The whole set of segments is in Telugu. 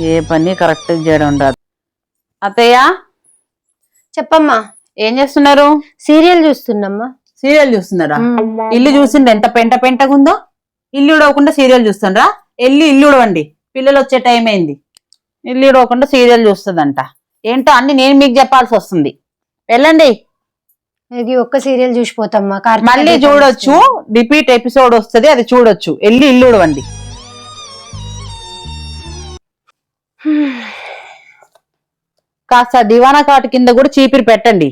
ఏ పని కరెక్ట్ చేయడం రాదు. అత్తయ్య చెప్పమ్మా. ఏం చేస్తున్నారు? సీరియల్ చూస్తున్నమ్మా. సీరియల్ చూస్తున్నారా? ఇల్లు చూసిండ్రు ఎంత పెంట పెంటగుందో. ఇల్లు ఉడవకుండా సీరియల్ చూస్తుండ్రా? ఇల్లు ఉడవండి, పిల్లలు వచ్చే టైం అయింది. ఇల్లు ఉడవకుండా సీరియల్ చూస్తుందంట. ఏంటో అన్ని నేను మీకు చెప్పాల్సి వస్తుంది. వెళ్ళండి. ఇది ఒక్క సీరియల్ చూసిపోతామ్మా. మళ్ళీ చూడొచ్చు, రిపీట్ ఎపిసోడ్ వస్తుంది, అది చూడొచ్చు. ఇల్లు ఉడవండి. కాస్త దివానా కాటు కింద కూడా చీపిరి పెట్టండి.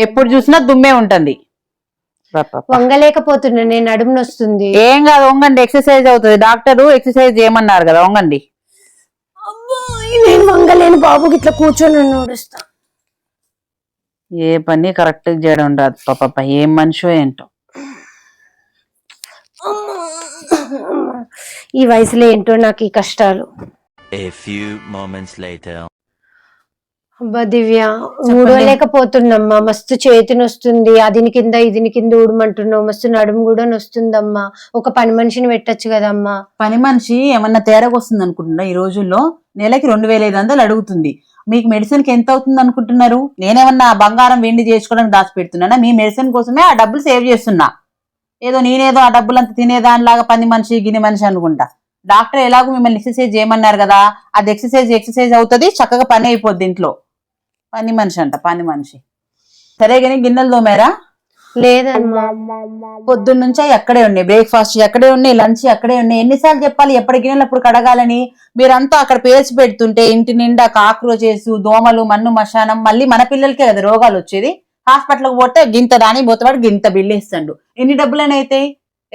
ఎప్పుడు చూసినా దుమ్మే ఉంటుంది. వంగలేకపోతున్నా, నేను నడుము నొస్తుంది. ఏం కాదు, వంగండి, ఎక్సర్సైజ్ అవుతుంది. డాక్టర్ ఎక్సర్సైజ్ చేయమన్నారు కదా, వంగండి. నేను వంగలేను బాబు, ఇట్లా కూర్చొని నడుస్తా. ఏ పని కరెక్ట్ చేయడం రాదు. పాప ఏం మనిషో ఏంటో. ఈ వయసులో ఏంటో నాకు ఈ కష్టాలు. అబ్బా దివ్య, ఊడలేకపోతున్నమ్మా. మస్తు చేతి నొస్తుంది. అదిని కింద ఇదిని కింద ఊడమంటున్నావు. మస్తు నడుము కూడా నొస్తుందమ్మా. ఒక పని మనిషిని పెట్టచ్చు కదమ్మా. పని మనిషి ఏమన్నా తేడాగా వస్తుంది అనుకుంటున్నా? ఈ రోజుల్లో నెలకి 2500 అడుగుతుంది. మీకు మెడిసిన్ కి ఎంత అవుతుంది అనుకుంటున్నారు? నేనేమన్నా బంగారం వెండి చేసుకోవడానికి దాచిపెడుతున్నానా? మీ మెడిసిన్ కోసమే ఆ డబ్బులు సేవ్ చేస్తున్నా. నేనేదో ఆ డబ్బులంతా తినేదానిలాగా పని మనిషి గిని మనిషి అనుకుంటా. డాక్టర్ ఎలాగో మిమ్మల్ని ఎక్సర్సైజ్ చేయమన్నారు కదా, అది ఎక్సర్సైజ్ అవుతుంది, చక్కగా పని అయిపోద్ది ఇంట్లో. పని మనిషి అంట, పని మనిషి. సరే గానీ గిన్నెలు తోమారా? లేదమ్మా. పొద్దున్నుంచి ఎక్కడే ఉన్నాయి, బ్రేక్ఫాస్ట్ ఎక్కడే ఉన్నాయి, లంచ్ ఎక్కడే ఉన్నాయి. ఎన్నిసార్లు చెప్పాలి ఎప్పటి గిన్నెలు అప్పుడు కడగాలని? మీరంతా అక్కడ పేర్చి పెడుతుంటే ఇంటి నిండా కాక్రోచెస్, దోమలు, మన్ను మశానం. మళ్ళీ మన పిల్లలకే కదా రోగాలు వచ్చేది. హాస్పిటల్కి పోతే గింత దాని పోతాడు, గింత బిల్లు ఇస్తాడు. ఎన్ని డబ్బులని అయితే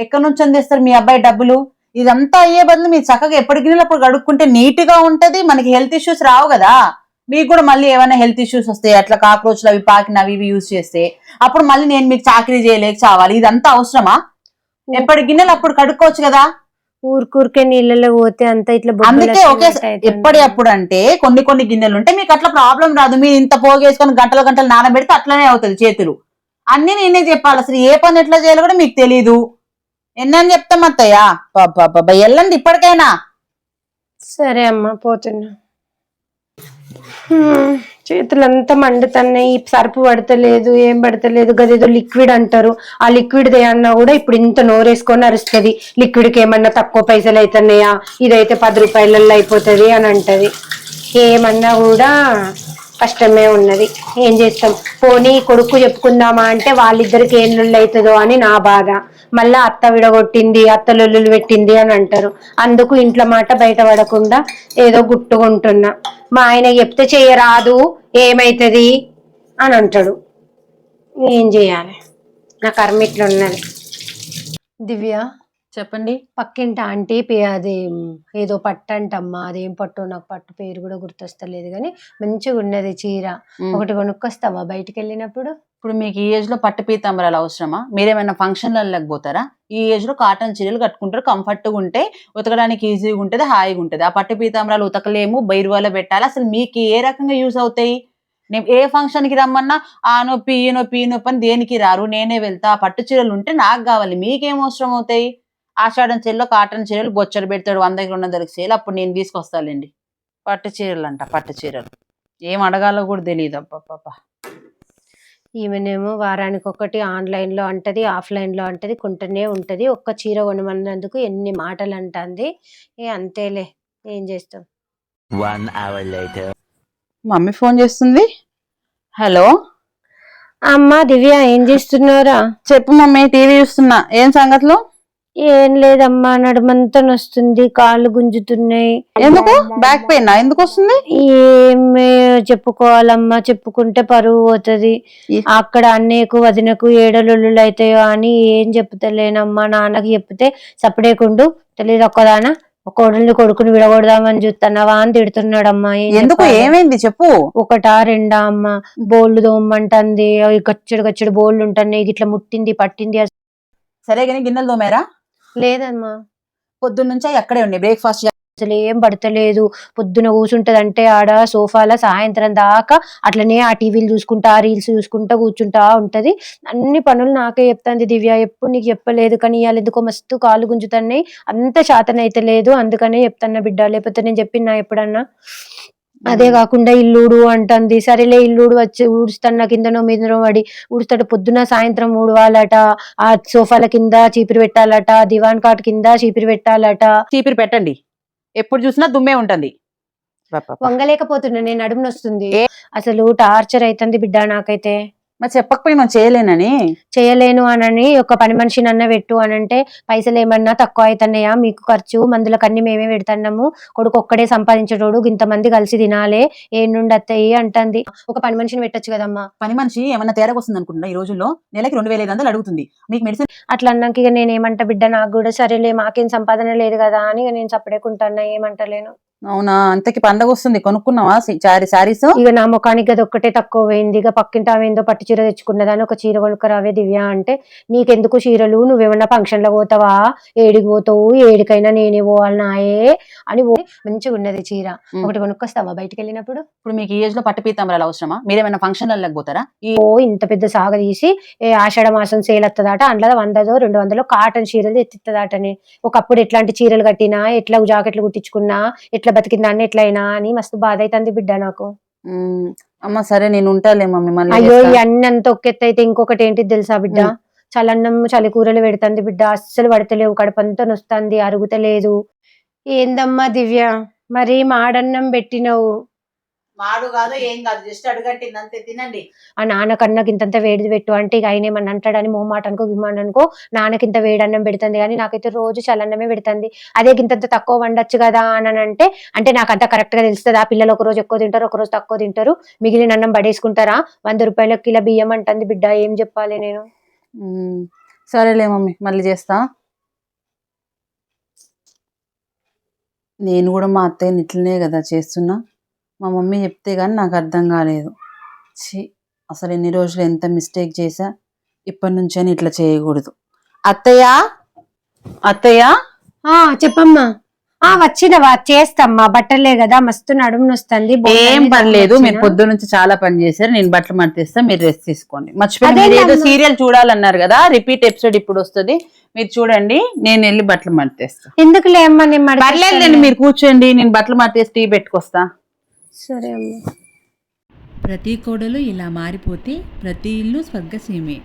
ఎక్కడి నుంచి అందిస్తారు మీ అబ్బాయి డబ్బులు? ఇదంతా అయ్యే బదులు మీరు చక్కగా ఎప్పటి గిన్నెలు అప్పుడు కడుక్కుంటే నీట్ గా ఉంటది. మనకి హెల్త్ ఇష్యూస్ రావు కదా. మీకు కూడా మళ్ళీ ఏమైనా హెల్త్ ఇష్యూస్ వస్తాయి అట్లా కాక్రోచ్లు అవి పాకినవి ఇవి యూజ్ చేస్తే. అప్పుడు మళ్ళీ నేను మీకు చాకరీ చేయలేక చావాలి. ఇదంతా అవసరమా? ఎప్పటి గిన్నెలు అప్పుడు కడుక్కోవచ్చు కదా. ఊరికే నీళ్ళలో పోతే అంత ఇట్లా. అందుకే ఓకే, ఎప్పటి అప్పుడు అంటే కొన్ని గిన్నెలు ఉంటే మీకు అట్లా ప్రాబ్లం రాదు. మీరు ఇంత పోగేసుకొని గంటలు నానబెడితే అట్లనే అవుతుంది చేతులు. అన్ని నేనే చెప్పాలి. అసలు ఏ పని ఎట్లా చేయాలో కూడా మీకు తెలీదు. ఎన్నని చెప్తాం అత్తయ్య. బాబా వెళ్ళండి ఇప్పటికైనా. సరే అమ్మా, పోతున్నా. చేతులంతా మండుతున్నాయి. సర్పు పడతలేదు, ఏం పడతలేదు. గదేదో లిక్విడ్ అంటారు, ఆ లిక్విడ్ అన్నా కూడా ఇప్పుడు ఇంత నోరేసుకొని అరుస్తుంది. లిక్విడ్కి ఏమన్నా తక్కువ పైసలు అవుతున్నాయా, ఇదైతే 10 రూపాయలలో అయిపోతుంది అని అంటది. ఏమన్నా కూడా కష్టమే ఉన్నది. ఏం చేస్తాం? పోనీ కొడుకు చెప్పుకుందామా అంటే వాళ్ళిద్దరికి ఏం లొల్లు అవుతుందో అని నా బాధ. మళ్ళా అత్త విడగొట్టింది, అత్త లొల్లులు పెట్టింది అని అంటారు. అందుకు ఇంట్లో మాట బయట పడకుండా ఏదో గుట్టుకుంటున్నా. మా ఆయన చెప్తే చెయ్యరాదు, ఏమైతుంది అని అంటాడు. ఏం చెయ్యాలి? నా కర్మ ఇట్లా ఉన్నది. దివ్య చెప్పండి. పక్కింటి ఆంటీ అది ఏదో పట్టు అంటమ్మా. అదేం పట్టు, నాకు పట్టు పేరు కూడా గుర్తొస్తలేదు, కానీ మంచిగా ఉన్నది చీర. ఒకటి కొనుక్కొస్తావా బయటికి వెళ్ళినప్పుడు? ఇప్పుడు మీకు ఈ ఏజ్ లో పట్టు పీతాంబరాలు అవసరమా? మీరేమైనా ఫంక్షన్లకు పోతారా? ఈ ఏజ్ లో కాటన్ చీరలు కట్టుకుంటారు, కంఫర్ట్ గా ఉంటే, ఉతకడానికి ఈజీగా ఉంటది, హాయిగా ఉంటది. ఆ పట్టు పీతాంబరాలు ఉతకలేము, బైరువాలో పెట్టాలి. అసలు మీకు ఏ రకంగా యూజ్ అవుతాయి? నేను ఏ ఫంక్షన్ కి రమ్మన్నా ఆ నొప్పి ఈ నొప్పి ఈ నొప్పి అని దేనికి రారు, నేనే వెళ్తా. పట్టు చీరలు ఉంటే నాకు కావాలి, మీకేం అవసరం అవుతాయి? ఆషాఢం చీరలో కాటన్ చీరలు బొచ్చడు పెడతాడు, 100-200 చీరలు. అప్పుడు నేను తీసుకొస్తాలేండి. పట్టు చీరలు అంట, పట్టు చీరలు. ఏం అడగాలో కూడా తెలియదు. అబ్బా. ఈమెనేమో వారానికి ఒకటి ఆన్లైన్ లో అంటది, ఆఫ్లైన్ లో అంటది, కొంటూనే ఉంటది. ఒక్క చీర కొనమన్నందుకు ఎన్ని మాటలు అంటుంది. అంతేలే, ఏం చేస్తాం. 1 hour later. మమ్మీ ఫోన్ చేస్తుంది. హలో అమ్మా దివ్య, ఏం చేస్తున్నావురా? చెప్పు మమ్మీ, టీవీ చూస్తున్నా. ఏం సంగతులు? ఏం లేదమ్మా, నడుమంతా నొస్తుంది, కాళ్ళు గుంజుతున్నాయి. ఎందుకు? బ్యాక్ పెయిన్ ఎందుకు వస్తుంది? ఏమే చెప్పుకోవాలమ్మా, చెప్పుకుంటే పరువు పోతుంది. అక్కడ అన్నయ్యకు వదినకు ఏడలొల్లులు అవుతాయో అని ఏం చెప్తలేనమ్మా. నాన్నకి చెప్తే సపడేకుండు, తెలియదు ఒక్కదానా కోడల్ని కొడుకుని విడగొడదామని చూస్తున్నావా అని తిడుతున్నాడమ్మా. ఎందుకు? ఏమైంది చెప్పు. 1-2 అమ్మ. బోళ్ళు తోమ్మంటుంది, గచ్చడి బోళ్ళు ఉంటున్నాయి, ఇట్లా ముట్టింది పట్టింది. సరే కానీ గిన్నెలు తోమారా? లేదమ్మా. పొద్దున్నుంచి అక్కడే ఉన్నాయి, బ్రేక్ఫాస్ట్ అసలు ఏం పడతలేదు. పొద్దున కూర్చుంటదంటే ఆడ సోఫాలో సాయంత్రం దాకా అట్లనే ఆ టీవీలు చూసుకుంటా రీల్స్ చూసుకుంటా కూర్చుంటా ఉంటది. అన్ని పనులు నాకే చెప్తాంది దివ్య. ఎప్పుడు నీకు చెప్పలేదు కానీ ఇవాళ ఎందుకో మస్తు కాళ్ళు గుంజుతున్నాయి. అంత శాతనైతే లేదు, అందుకనే చెప్తున్నా బిడ్డ, లేకపోతే నేను చెప్పినా ఎప్పుడన్నా. అదే కాకుండా ఇల్లుడు అంటుంది. సరేలే ఇల్లుడు వచ్చి ఊడుస్తాను, కిందనో మీదనో పడి ఊడుస్తాడు. పొద్దున సాయంత్రం ఊడవాలట, ఆ సోఫాల కింద చీపిరి పెట్టాలట, దివాన్ కాట్ కింద చీపిరి పెట్టాలట. చీపిరి పెట్టండి, ఎప్పుడు చూసినా దుమ్మే ఉంటుంది. వంగలేకపోతున్నా, నేను నడుము నొస్తుంది. అసలు టార్చర్ అవుతుంది బిడ్డ నాకైతే. మరి చెప్పకపోయినా చేయలేనని. చేయలేను అనని ఒక పని మనిషిని అన్న పెట్టు అనంటే పైసలు ఏమన్నా తక్కువ అవుతున్నాయా మీకు, ఖర్చు మందులకు అన్ని మేమే పెడతాము, కొడుకు ఒక్కడే సంపాదించేటోడు, ఇంతమంది కలిసి తినాలే, ఏ నుండి అత్తయ్యి అంటుంది. ఒక పని మనిషిని పెట్టొచ్చు కదమ్మా. పని మనిషి ఏమన్నా తేడాకు వస్తుంది అనుకుంటున్నా, ఈ రోజుల్లో నెలకి 2500 అడుగుతుంది. మీకు మెడిసిన్ అట్లా అన్నాక ఇక నేను ఏమంటా బిడ్డ, నాకు కూడా సరేలే మాకేం సంపాదన లేదు కదా అని ఇక నేను చప్పడేకుంటున్నా, ఏమంటలేను. అవునా, అంతకి పండగ వస్తుంది, కొనుక్కున్నావా శారీస్? ఇక నా ముఖానికి అది ఒక్కటే తక్కువ పోయింది. ఇక పక్కింటి ఆమె ఏందో పట్టు చీర తెచ్చుకున్నదాని ఒక చీర కొనుక్కరావే దివ్య అంటే, నీకెందుకు చీరలు, నువ్వేమన్నా ఫంక్షన్లో పోతావా, ఏడికి పోతావు, ఏడికైనా నేనే పోవాలి నాయే అని మంచిగా ఉన్నది చీర, ఒకటి కొనుక్కొస్తావా బయటకు వెళ్ళినప్పుడు? ఇప్పుడు మీకు ఈ ఏజ్ లో పట్టు పీతాంబరాలు అవసరమా? మీరేమైనా ఫంక్షన్లకు పోతారా? ఇంత పెద్ద సాగ తీసి ఆషాఢ మాసం సేల్ వస్తుందట, అందులో 100 200 కాటన్ చీరలు ఎత్తిస్తుందటని. ఒకప్పుడు ఎట్లాంటి చీరలు కట్టినా, ఎట్లా జాకెట్లు కుట్టించుకున్నా, ఎట్లా బతికిందాన్ని ఎట్లయినా అని మస్తు బాధ అవుతుంది బిడ్డ నాకు. అమ్మ సరే, నేను ఉంటాలే మమ్మీ. మళ్ళీ అయ్యో, ఈ అన్ని అంత ఒకెత్త అయితే ఇంకొకటి ఏంటి తెలుసా బిడ్డ, చలన్నం చలి కూరలు పెడుతుంది బిడ్డ, అస్సలు పడతలేవు, కడుపంతా నొస్తుంది, అరుగుతలేదు. ఏందమ్మా దివ్య, మరి మాడన్నం పెట్టినవు? మాడు కాదు ఏం కాదు, జస్ట్ అడుగట్టింది అంతే, తినండి. ఆ నాన్నకన్నకి ఇంతంత వేడిది పెట్టు అంటే ఇక ఆయన ఏమన్నా అంటాడని మొహమాటనుకో గిమ్మాటనుకో నాన్నకింత వేడన్నం పెడుతుంది, కానీ నాకైతే రోజు చల్లన్నమే పెడుతుంది. అదే ఇంతంత తక్కువ వండొచ్చు కదా అని అంటే నాకు అంత కరెక్ట్ గా తెలుస్తుంది. ఆ పిల్లలు ఒక రోజు ఎక్కువ తింటారు, ఒక రోజు తక్కువ తింటారు, మిగిలిన అన్నం పడేసుకుంటారా, 100 రూపాయల కిలో బియ్యం అంటుంది బిడ్డ, ఏం చెప్పాలి నేను? సరేలే మమ్మీ, మళ్ళీ చేస్తా. నేను కూడా మా అత్తయ్యని ఇట్లనే కదా చేస్తున్నా, మా మమ్మీ చెప్తే కానీ నాకు అర్థం కాలేదు. అసలు ఎన్ని రోజులు ఎంత మిస్టేక్ చేశా, ఇప్పటి నుంచైనా ఇట్లా చేయకూడదు. అత్తయ్య, అత్తయ్య. చెప్పమ్మా. వచ్చినవా? చేస్తామ్మా, బట్టలే కదా, మస్తు నడుము నొస్తుంది. ఏం పర్లేదు, మీరు పొద్దు నుంచి చాలా పని చేశారు, నేను బట్టలు మర్తిస్తా, మీరు రెస్ట్ తీసుకోండి. మర్చిపోయి ఏదో సీరియల్ చూడాలన్నారు కదా, రిపీట్ ఎపిసోడ్ ఇప్పుడు వస్తుంది, మీరు చూడండి, నేను వెళ్ళి బట్టలు మర్తిస్తా. ఎందుకులే అమ్మా, నేను పర్లేదండి, మీరు కూర్చోండి, నేను బట్టలు మర్తేసి టీ పెట్టుకొస్తా. సరే అమ్మా. ప్రతి కోడలు ఇలా మారిపోతే ప్రతి ఇల్లు స్వర్గసీమే.